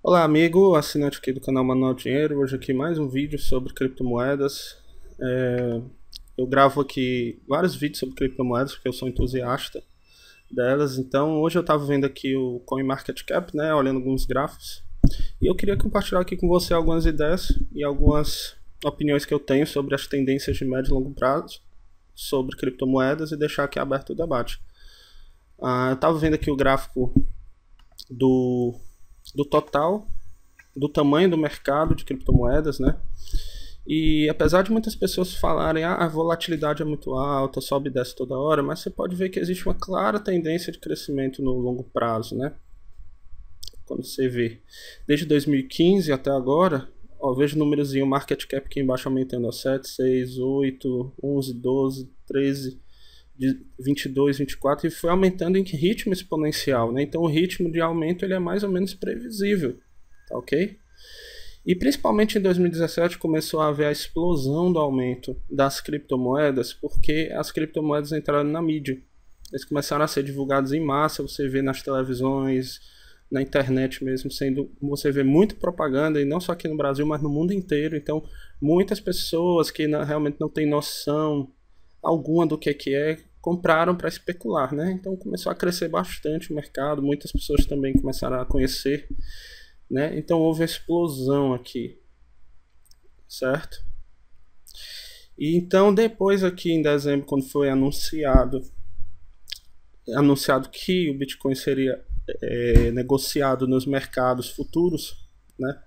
Olá, amigo, assinante aqui do canal Manual Dinheiro. Hoje aqui mais um vídeo sobre criptomoedas. Eu gravo aqui vários vídeos sobre criptomoedas porque eu sou entusiasta delas. Então, hoje eu estava vendo aqui o CoinMarketCap, né, olhando alguns gráficos. E eu queria compartilhar aqui com você algumas ideias e algumas opiniões que eu tenho sobre as tendências de médio e longo prazo sobre criptomoedas e deixar aqui aberto o debate. Eu estava vendo aqui o gráfico do total, do tamanho do mercado de criptomoedas, né? E apesar de muitas pessoas falarem a volatilidade é muito alta, sobe e desce toda hora, mas você pode ver que existe uma clara tendência de crescimento no longo prazo, né? Quando você vê desde 2015 até agora, ó, vejo o númerozinho market cap aqui embaixo aumentando a 7, 6, 8, 11, 12, 13, 22, 24 e foi aumentando em ritmo exponencial, né? Então o ritmo de aumento ele é mais ou menos previsível, tá ok? E principalmente em 2017 começou a haver a explosão do aumento das criptomoedas, porque as criptomoedas entraram na mídia. Eles começaram a ser divulgados em massa, você vê nas televisões, na internet mesmo, você vê muita propaganda, e não só aqui no Brasil, mas no mundo inteiro. Então muitas pessoas que realmente não têm noção alguma do que é, compraram para especular, né? Então começou a crescer bastante o mercado, muitas pessoas também começaram a conhecer, né? Então houve a explosão aqui, certo? E então depois aqui em dezembro, quando foi anunciado que o Bitcoin seria negociado nos mercados futuros, né?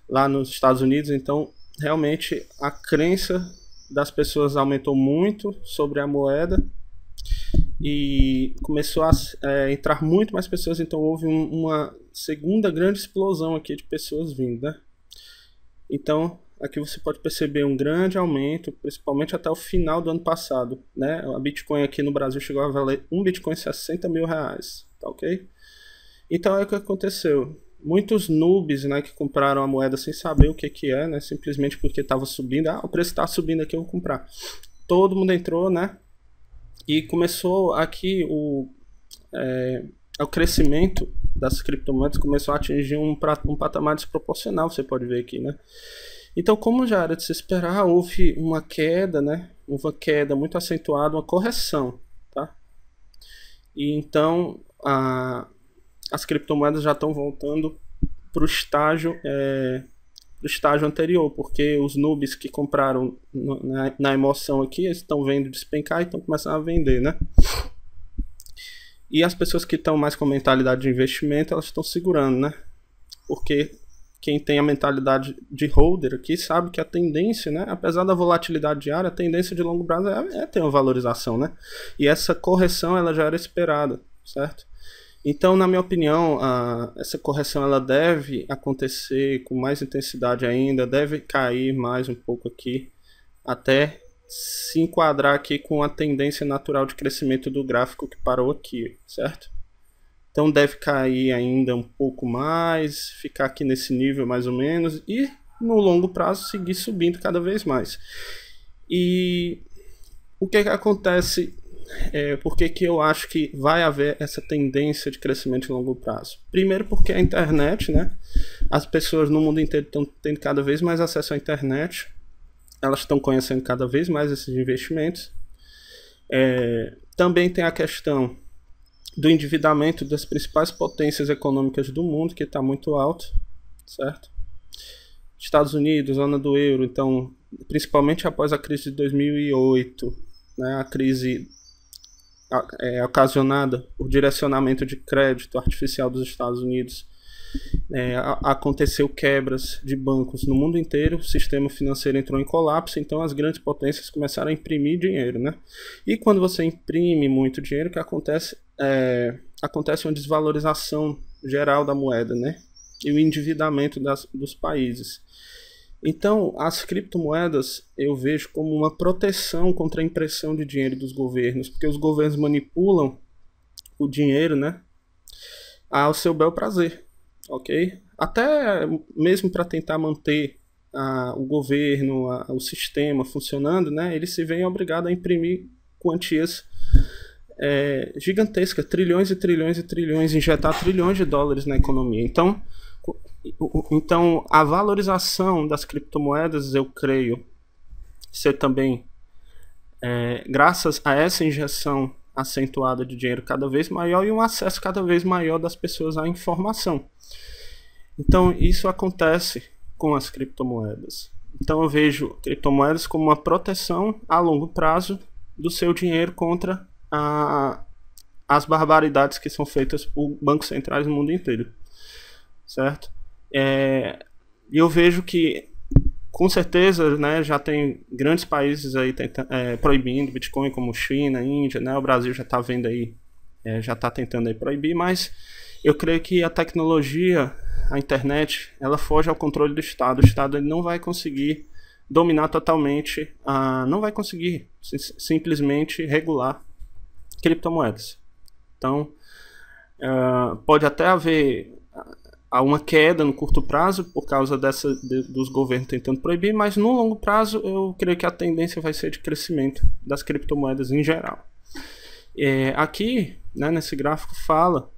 Lá nos Estados Unidos, então realmente a crença das pessoas aumentou muito sobre a moeda e começou a entrar muito mais pessoas, então houve uma segunda grande explosão aqui de pessoas vindo, né? Então aqui você pode perceber um grande aumento, principalmente até o final do ano passado, né? A Bitcoin aqui no Brasil chegou a valer um Bitcoin R$60 mil, tá ok? Então é o que aconteceu. Muitos noobs, né, que compraram a moeda sem saber o que é, né, simplesmente porque estava subindo, o preço está subindo aqui, eu vou comprar. Todo mundo entrou, né, e começou aqui o crescimento das criptomoedas começou a atingir um patamar desproporcional, você pode ver aqui, né. Então, como já era de se esperar, houve uma queda, né, uma queda muito acentuada, uma correção, tá. E então as criptomoedas já estão voltando para o estágio anterior, porque os noobs que compraram na emoção aqui, eles estão vendo despencar e estão começando a vender, né? E as pessoas que estão mais com mentalidade de investimento, elas estão segurando, né? Porque quem tem a mentalidade de holder aqui sabe que a tendência, né? Apesar da volatilidade diária, a tendência de longo prazo é ter uma valorização, né? E essa correção ela já era esperada, certo? Então, na minha opinião, essa correção ela deve acontecer com mais intensidade ainda, deve cair mais um pouco aqui, até se enquadrar aqui com a tendência natural de crescimento do gráfico que parou aqui, certo? Então deve cair ainda um pouco mais, ficar aqui nesse nível mais ou menos, e no longo prazo seguir subindo cada vez mais. E o que acontece? Por que eu acho que vai haver essa tendência de crescimento em longo prazo? Primeiro porque a internet, né? As pessoas no mundo inteiro estão tendo cada vez mais acesso à internet, elas estão conhecendo cada vez mais esses investimentos. Também tem a questão do endividamento das principais potências econômicas do mundo, que está muito alto, certo? Estados Unidos, zona do euro, então, principalmente após a crise de 2008, né? A crise ocasionada por direcionamento de crédito artificial dos Estados Unidos, aconteceu quebras de bancos no mundo inteiro, o sistema financeiro entrou em colapso, então as grandes potências começaram a imprimir dinheiro, né? E quando você imprime muito dinheiro, o que acontece? Acontece uma desvalorização geral da moeda, né? E o endividamento dos países. Então, as criptomoedas eu vejo como uma proteção contra a impressão de dinheiro dos governos, porque os governos manipulam o dinheiro, né, ao seu bel prazer, ok? Até mesmo para tentar manter o governo, o sistema funcionando, né, eles se veem obrigados a imprimir quantias gigantescas, trilhões e trilhões e trilhões, injetar trilhões de dólares na economia. Então, Então, a valorização das criptomoedas, eu creio, ser também, graças a essa injeção acentuada de dinheiro cada vez maior e um acesso cada vez maior das pessoas à informação. Então, isso acontece com as criptomoedas. Então, eu vejo criptomoedas como uma proteção a longo prazo do seu dinheiro contra as barbaridades que são feitas por bancos centrais no mundo inteiro, certo? E eu vejo que, com certeza, né, já tem grandes países aí proibindo Bitcoin, como China, Índia, né? O Brasil já está vendo aí, já está tentando aí proibir, mas eu creio que a tecnologia, a internet, ela foge ao controle do Estado. O Estado ele não vai conseguir dominar totalmente, não vai conseguir simplesmente regular criptomoedas. Então, pode até haver uma queda no curto prazo por causa dos governos tentando proibir, mas no longo prazo eu creio que a tendência vai ser de crescimento das criptomoedas em geral. Aqui, né, nesse gráfico fala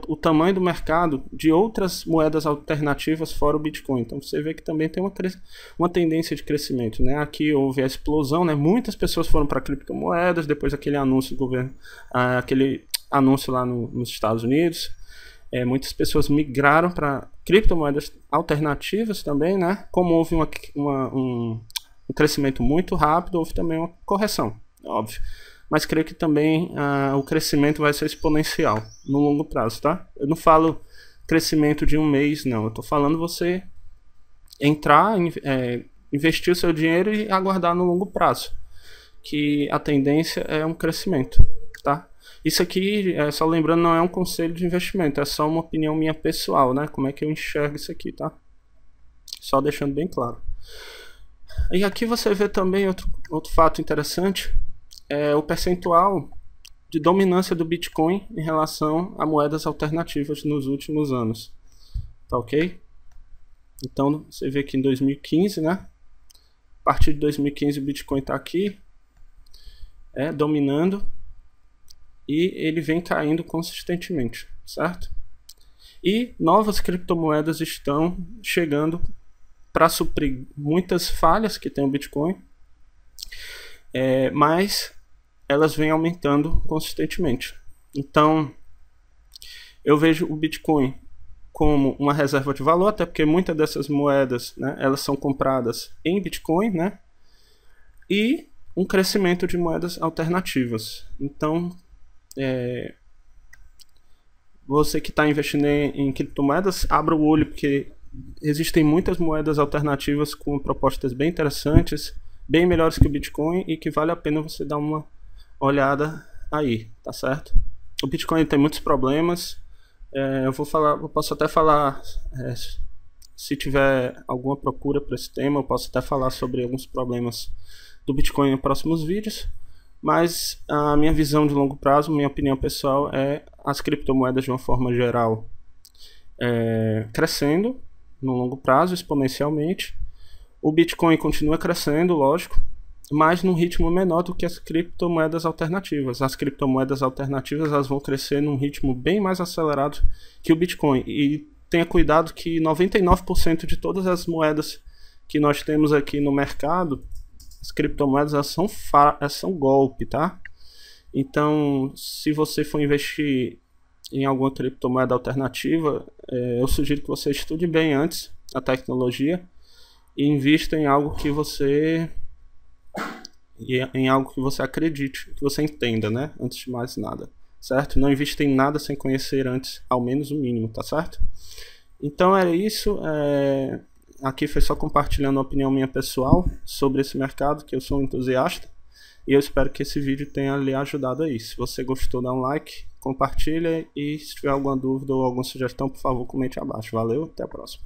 o tamanho do mercado de outras moedas alternativas fora o Bitcoin. Então você vê que também tem uma tendência de crescimento, né? Aqui houve a explosão, né? Muitas pessoas foram para criptomoedas depois daquele anúncio do governo, aquele anúncio lá nos Estados Unidos. Muitas pessoas migraram para criptomoedas alternativas também, né? Como houve um crescimento muito rápido, houve também uma correção, óbvio. Mas creio que também o crescimento vai ser exponencial no longo prazo, tá? Eu não falo crescimento de um mês, não. Eu estou falando você entrar, investir o seu dinheiro e aguardar no longo prazo, que a tendência é um crescimento, tá? Isso aqui, só lembrando, não é um conselho de investimento, é só uma opinião minha pessoal, né? Como é que eu enxergo isso aqui, tá? Só deixando bem claro. E aqui você vê também outro fato interessante, o percentual de dominância do Bitcoin em relação a moedas alternativas nos últimos anos. Tá ok? Então, você vê que em 2015, né? A partir de 2015 o Bitcoin está aqui, dominando, e ele vem caindo consistentemente, certo? E novas criptomoedas estão chegando para suprir muitas falhas que tem o Bitcoin, mas elas vêm aumentando consistentemente. Então, eu vejo o Bitcoin como uma reserva de valor, até porque muitas dessas moedas, né, elas são compradas em Bitcoin, né, e um crescimento de moedas alternativas. Então, você que está investindo em criptomoedas, abra o olho, porque existem muitas moedas alternativas com propostas bem interessantes, bem melhores que o Bitcoin, e que vale a pena você dar uma olhada aí, tá certo? O Bitcoin tem muitos problemas. Eu posso até falar, se tiver alguma procura para esse tema, eu posso até falar sobre alguns problemas do Bitcoin em próximos vídeos. Mas a minha visão de longo prazo, minha opinião pessoal, é as criptomoedas de uma forma geral crescendo no longo prazo exponencialmente. O Bitcoin continua crescendo, lógico, mas num ritmo menor do que as criptomoedas alternativas. As criptomoedas alternativas elas vão crescer num ritmo bem mais acelerado que o Bitcoin. E tenha cuidado que 99% de todas as moedas que nós temos aqui no mercado, as criptomoedas elas são golpe, tá? Então, se você for investir em alguma criptomoeda alternativa, eu sugiro que você estude bem antes a tecnologia e invista em algo que você acredite, que você entenda, né? Antes de mais nada, certo? Não invista em nada sem conhecer antes, ao menos o mínimo, tá certo? Então era isso. Aqui foi só compartilhando a opinião minha pessoal sobre esse mercado, que eu sou um entusiasta, e eu espero que esse vídeo tenha lhe ajudado aí. Se você gostou, dá um like, compartilha, e se tiver alguma dúvida ou alguma sugestão, por favor, comente abaixo. Valeu, até a próxima.